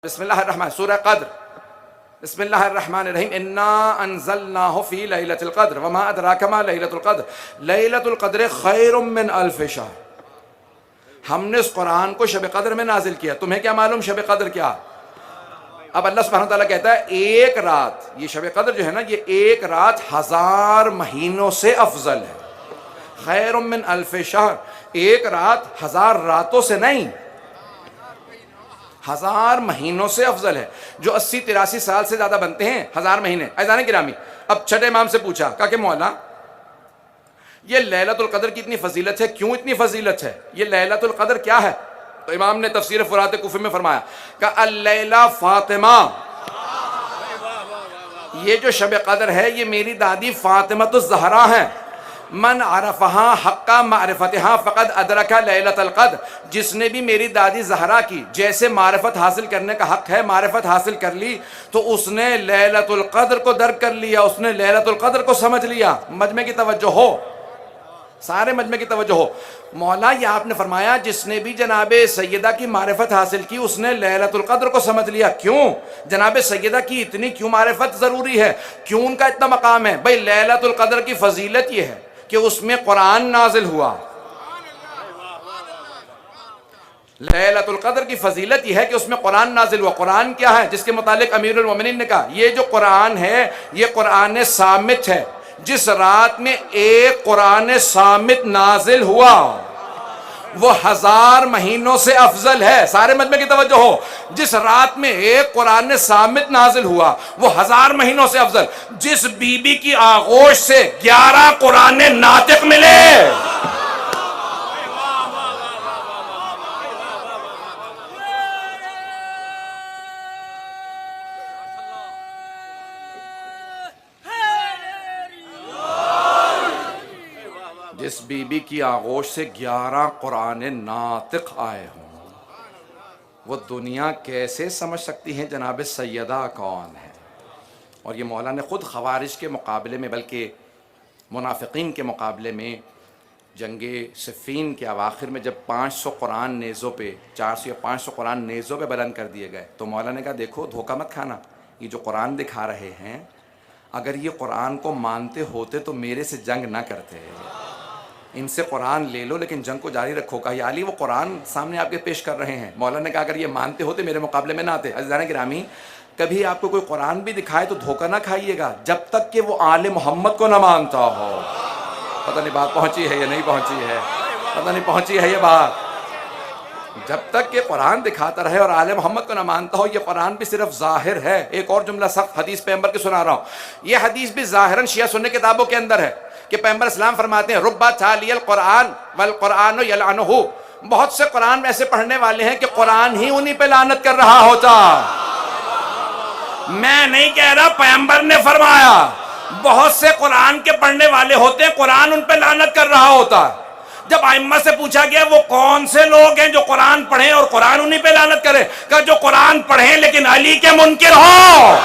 بسم اللہ الرحمن، سورہ قدر، بسم اللہ الرحمن الرحیم، انا انزلناہ فی لیلۃ القدر وما ادراک ما لیلۃ القدر لیلۃ القدر خیر من الف شہر۔ ہم نے اس قرآن کو شب قدر میں نازل کیا، تمہیں کیا معلوم شب قدر کیا؟ اب اللہ سبحانہ وتعالیٰ کہتا ہے ایک رات، یہ شب قدر جو ہے نا، یہ ایک رات 1000 مہینوں سے افضل ہے۔ خیر من الف شہر، ایک رات 1000 راتوں سے نہیں، 1000 مہینوں سے افضل ہے۔ جو 80-83 سال سے زیادہ بنتے ہیں 1000 مہینے۔ عزیزان گرامی، اب چھٹے امام سے پوچھا، کہا کہ مولا یہ لیلۃ القدر کی اتنی فضیلت ہے، کیوں اتنی فضیلت ہے؟ یہ لیلۃ القدر کیا ہے؟ تو امام نے تفسیر فرات کوفی میں فرمایا کہ اللیلہ فاطمہ، یہ جو شب قدر ہے یہ میری دادی فاطمۃ الزہرا ہیں۔ من عرفہا حق معرفتہا فقد ادرک لیلۃ القدر، جس نے بھی میری دادی زہرا کی جیسے معرفت حاصل کرنے کا حق ہے معرفت حاصل کر لی، تو اس نے لیلۃ القدر کو درک کر لیا، اس نے لیلۃ القدر کو سمجھ لیا۔ مجمع کی توجہ ہو، سارے مجمع کی توجہ ہو۔ مولا یہ آپ نے فرمایا جس نے بھی جناب سیدہ کی معرفت حاصل کی اس نے لیلۃ القدر کو سمجھ لیا۔ کیوں جناب سیدہ کی اتنی کیوں معرفت ضروری ہے، کیوں ان کا اتنا مقام ہے؟ بھئی لیلۃ القدر کی فضیلت یہ ہے کہ اس میں قرآن نازل ہوا۔ لیلۃ القدر کی فضیلت یہ ہے کہ اس میں قرآن نازل ہوا۔ قرآن کیا ہے؟ جس کے متعلق امیر المومنین نے کہا یہ جو قرآن ہے یہ قرآن صامت ہے۔ جس رات میں ایک قرآن صامت نازل ہوا وہ 1000 مہینوں سے افضل ہے۔ سارے مجمع کی توجہ ہو، جس رات میں ایک قرآن صامت نازل ہوا وہ 1000 مہینوں سے افضل۔ جس بی بی کی آغوش سے 11 قرآن ناطق ملے، جس بی بی کی آغوش سے 11 قرآن ناطق آئے ہوں، وہ دنیا کیسے سمجھ سکتی ہیں جناب سیدہ کون ہے؟ اور یہ مولا نے خود خوارج کے مقابلے میں بلکہ منافقین کے مقابلے میں جنگ صفین کے اواخر میں جب 500 قرآن نیزوں پہ 400 یا 500 قرآن نیزوں پہ بلند کر دیے گئے تو مولا نے کہا دیکھو دھوکہ مت کھانا، یہ جو قرآن دکھا رہے ہیں اگر یہ قرآن کو مانتے ہوتے تو میرے سے جنگ نہ کرتے، ان سے قرآن لے لو لیکن جنگ کو جاری رکھو۔ کہا یا علی وہ قرآن سامنے آپ کے پیش کر رہے ہیں۔ مولا نے کہا اگر یہ مانتے ہوتے میرے مقابلے میں نہ آتے۔ عزیزان گرامی، کبھی آپ کو کوئی قرآن بھی دکھائے تو دھوکہ نہ کھائیے گا جب تک کہ وہ آل محمد کو نہ مانتا ہو۔ پتہ نہیں بات پہنچی ہے یا نہیں پہنچی ہے، پتہ نہیں پہنچی ہے یہ بات۔ جب تک کہ قرآن دکھاتا رہے اور آل محمد کو نہ مانتا ہو، یہ قرآن بھی صرف ظاہر ہے۔ ایک اور جملہ سخت حدیث پیغمبر کی سنا رہا ہوں، یہ حدیث بھی ظاہراً شیعہ سنی کتابوں کے اندر ہے کہ پیغمبر اسلام فرماتے ہیں ربا تالی القرآن والقرآن یلعنہ، بہت سے قرآن ایسے پڑھنے والے ہیں کہ قرآن ہی انہی پہ لعنت کر رہا ہوتا۔ میں نہیں کہہ رہا، پیغمبر نے فرمایا بہت سے قرآن کے پڑھنے والے ہوتے ہیں قرآن ان پہ لعنت کر رہا ہوتا۔ جب ائمہ سے پوچھا گیا وہ کون سے لوگ ہیں جو قرآن پڑھیں اور قرآن انہی پہ لعنت کرے، کہ جو قرآن پڑھیں لیکن علی کے منکر ہو۔